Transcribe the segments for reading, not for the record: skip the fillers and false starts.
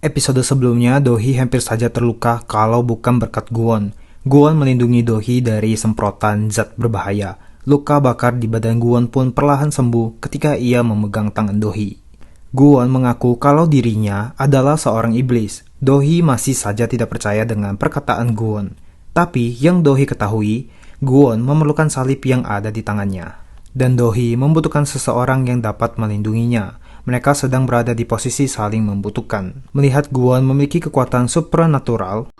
Episode sebelumnya, Dohee hampir saja terluka kalau bukan berkat Guwon. Guwon melindungi Dohee dari semprotan zat berbahaya. Luka bakar di badan Guwon pun perlahan sembuh ketika ia memegang tangan Dohee. Guwon mengaku kalau dirinya adalah seorang iblis. Dohee masih saja tidak percaya dengan perkataan Guwon. Tapi yang Dohee ketahui, Guwon memerlukan salib yang ada di tangannya. Dan Dohee membutuhkan seseorang yang dapat melindunginya. Mereka sedang berada di posisi saling membutuhkan. Melihat Guwon memiliki kekuatan supranatural,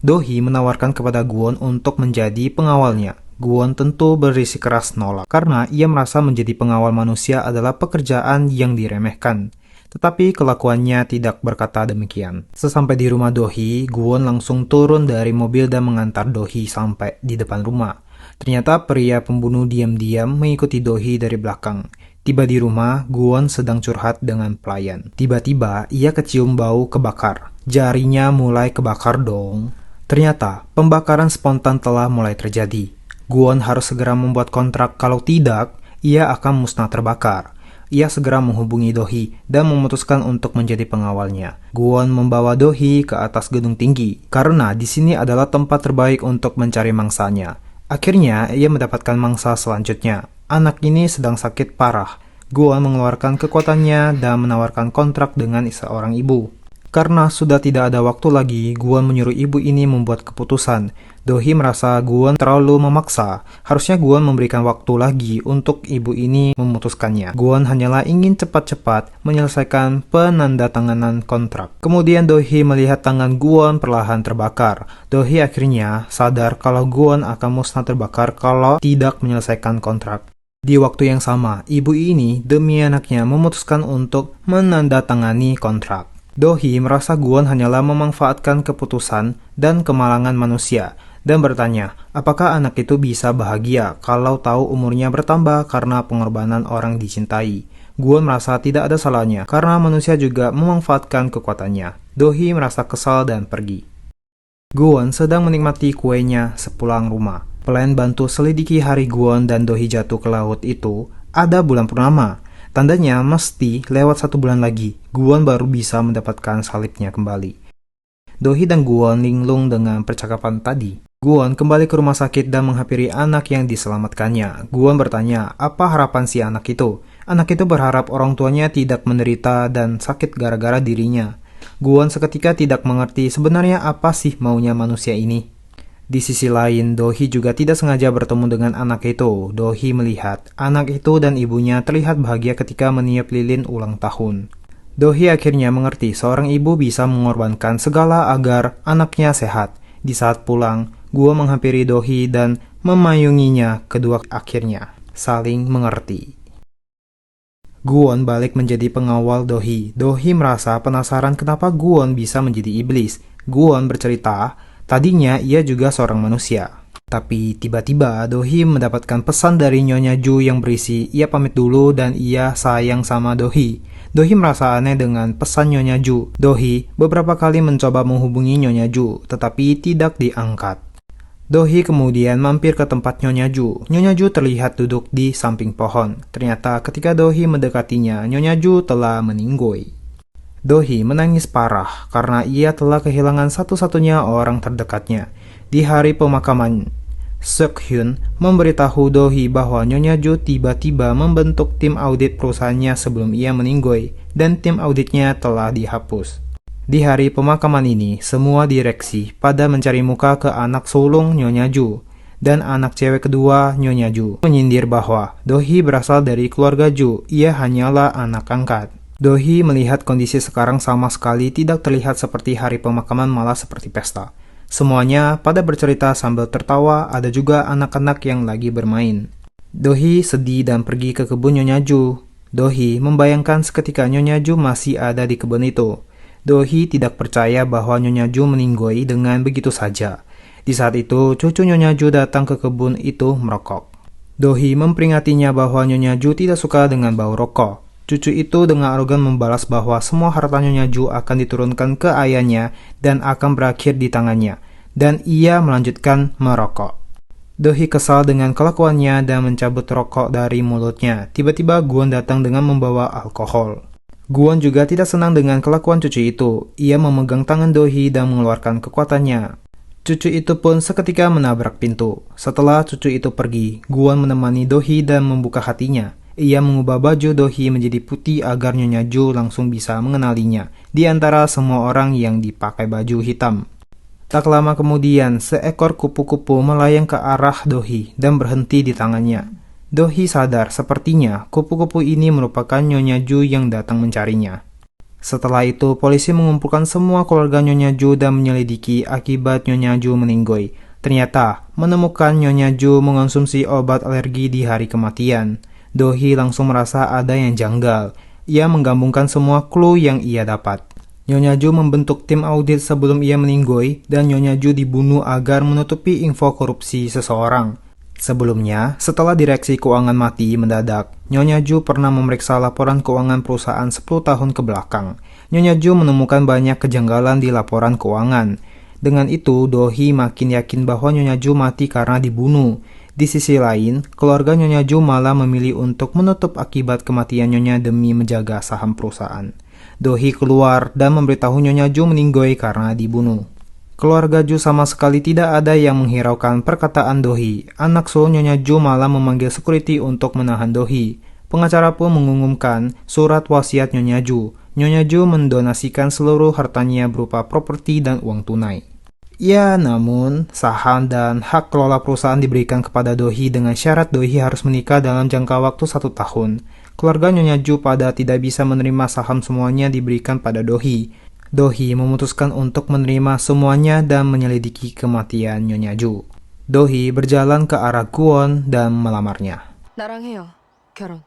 Dohee menawarkan kepada Guwon untuk menjadi pengawalnya. Guwon tentu bersikeras nolak, karena ia merasa menjadi pengawal manusia adalah pekerjaan yang diremehkan. Tetapi kelakuannya tidak berkata demikian. Sesampai di rumah Dohee, Guwon langsung turun dari mobil dan mengantar Dohee sampai di depan rumah. Ternyata pria pembunuh diam-diam mengikuti Dohee dari belakang. Tiba di rumah, Guwon sedang curhat dengan pelayan. Tiba-tiba, ia kecium bau kebakar. Jarinya mulai kebakar dong. Ternyata, pembakaran spontan telah mulai terjadi. Guwon harus segera membuat kontrak, kalau tidak, ia akan musnah terbakar. Ia segera menghubungi Dohee dan memutuskan untuk menjadi pengawalnya. Guwon membawa Dohee ke atas gedung tinggi, karena di sini adalah tempat terbaik untuk mencari mangsanya. Akhirnya, ia mendapatkan mangsa selanjutnya. Anak ini sedang sakit parah. Guwon mengeluarkan kekuatannya dan menawarkan kontrak dengan seorang ibu. Karena sudah tidak ada waktu lagi, Guwon menyuruh ibu ini membuat keputusan. Dohee merasa Guwon terlalu memaksa. Harusnya Guwon memberikan waktu lagi untuk ibu ini memutuskannya. Guwon hanyalah ingin cepat-cepat menyelesaikan penandatanganan kontrak. Kemudian Dohee melihat tangan Guwon perlahan terbakar. Dohee akhirnya sadar kalau Guwon akan musnah terbakar kalau tidak menyelesaikan kontrak. Di waktu yang sama, ibu ini demi anaknya memutuskan untuk menandatangani kontrak. Dohee merasa Guwon hanyalah memanfaatkan keputusan dan kemalangan manusia, dan bertanya, apakah anak itu bisa bahagia kalau tahu umurnya bertambah karena pengorbanan orang dicintai. Guwon merasa tidak ada salahnya, karena manusia juga memanfaatkan kekuatannya. Dohee merasa kesal dan pergi. Guwon sedang menikmati kuenya sepulang rumah. Pelayan bantu selidiki hari Guwon dan Dohee jatuh ke laut itu, ada bulan purnama. Tandanya mesti lewat 1 bulan lagi, Guwon baru bisa mendapatkan salibnya kembali. Dohee dan Guwon linglung dengan percakapan tadi. Guwon kembali ke rumah sakit dan menghampiri anak yang diselamatkannya. Guwon bertanya, apa harapan si anak itu? Anak itu berharap orang tuanya tidak menderita dan sakit gara-gara dirinya. Guwon seketika tidak mengerti sebenarnya apa sih maunya manusia ini. Di sisi lain, Dohee juga tidak sengaja bertemu dengan anak itu. Dohee melihat anak itu dan ibunya terlihat bahagia ketika meniup lilin ulang tahun. Dohee akhirnya mengerti seorang ibu bisa mengorbankan segala agar anaknya sehat. Di saat pulang, Guwon menghampiri Dohee dan memayunginya. Kedua akhirnya saling mengerti. Guwon balik menjadi pengawal Dohee. Dohee merasa penasaran kenapa Guwon bisa menjadi iblis. Guwon bercerita, tadinya ia juga seorang manusia. Tapi tiba-tiba Dohee mendapatkan pesan dari Nyonya Ju yang berisi ia pamit dulu dan ia sayang sama Dohee. Dohee merasa aneh dengan pesan Nyonya Ju. Dohee beberapa kali mencoba menghubungi Nyonya Ju, tetapi tidak diangkat. Dohee kemudian mampir ke tempat Nyonya Ju. Nyonya Ju terlihat duduk di samping pohon. Ternyata ketika Dohee mendekatinya, Nyonya Ju telah meninggoy. Dohee menangis parah karena ia telah kehilangan satu-satunya orang terdekatnya. Di hari pemakaman, Seok-hyun memberitahu Dohee bahwa Nyonya Ju tiba-tiba membentuk tim audit perusahaannya sebelum ia meninggoy, dan tim auditnya telah dihapus. Di hari pemakaman ini, semua direksi pada mencari muka ke anak sulung Nyonya Ju, dan anak cewek kedua Nyonya Ju menyindir bahwa Dohee berasal dari keluarga Ju, ia hanyalah anak angkat. Dohee melihat kondisi sekarang sama sekali tidak terlihat seperti hari pemakaman, malah seperti pesta. Semuanya pada bercerita sambil tertawa, ada juga anak-anak yang lagi bermain. Dohee sedih dan pergi ke kebun Nyonya Ju. Dohee membayangkan seketika Nyonya Ju masih ada di kebun itu. Dohee tidak percaya bahwa Nyonya Ju meninggoy dengan begitu saja. Di saat itu, cucu Nyonya Ju datang ke kebun itu merokok. Dohee memperingatinya bahwa Nyonya Ju tidak suka dengan bau rokok. Cucu itu dengan arogan membalas bahwa semua harta Nyonya Ju akan diturunkan ke ayahnya dan akan berakhir di tangannya, dan ia melanjutkan merokok. Dohee kesal dengan kelakuannya dan mencabut rokok dari mulutnya. Tiba-tiba Guwon datang dengan membawa alkohol. Guwon juga tidak senang dengan kelakuan cucu itu. Ia memegang tangan Do-hee dan mengeluarkan kekuatannya. Cucu itu pun seketika menabrak pintu. Setelah cucu itu pergi, Guwon menemani Do-hee dan membuka hatinya. Ia mengubah baju Do-hee menjadi putih agar Nyonya Ju langsung bisa mengenalinya di antara semua orang yang dipakai baju hitam. Tak lama kemudian, seekor kupu-kupu melayang ke arah Do-hee dan berhenti di tangannya. Do-hee sadar sepertinya kupu-kupu ini merupakan Nyonya Ju yang datang mencarinya. Setelah itu, polisi mengumpulkan semua keluarga Nyonya Ju dan menyelidiki akibat Nyonya Ju meninggoy. Ternyata, menemukan Nyonya Ju mengonsumsi obat alergi di hari kematian. Do-hee langsung merasa ada yang janggal. Ia menggabungkan semua clue yang ia dapat. Nyonya Ju membentuk tim audit sebelum ia meninggoy, dan Nyonya Ju dibunuh agar menutupi info korupsi seseorang. Sebelumnya, setelah direksi keuangan mati mendadak, Nyonya Ju pernah memeriksa laporan keuangan perusahaan 10 tahun ke belakang. Nyonya Ju menemukan banyak kejanggalan di laporan keuangan. Dengan itu, Do-hee makin yakin bahwa Nyonya Ju mati karena dibunuh. Di sisi lain, keluarga Nyonya Ju malah memilih untuk menutup akibat kematian Nyonya demi menjaga saham perusahaan. Do-hee keluar dan memberitahu Nyonya Ju meninggoy karena dibunuh. Keluarga Ju sama sekali tidak ada yang menghiraukan perkataan Do-hee. Anak sulung Nyonya Ju malah memanggil security untuk menahan Do-hee. Pengacara pun mengumumkan surat wasiat Nyonya Ju. Nyonya Ju mendonasikan seluruh hartanya berupa properti dan uang tunai. Ya, namun saham dan hak kelola perusahaan diberikan kepada Do-hee dengan syarat Do-hee harus menikah dalam jangka waktu 1 tahun. Keluarga Nyonya Ju pada tidak bisa menerima saham semuanya diberikan pada Do-hee. Do-hee memutuskan untuk menerima semuanya dan menyelidiki kematian Nyonya Ju. Do-hee berjalan ke arah Guwon dan melamarnya. 나랑 해요. 결혼.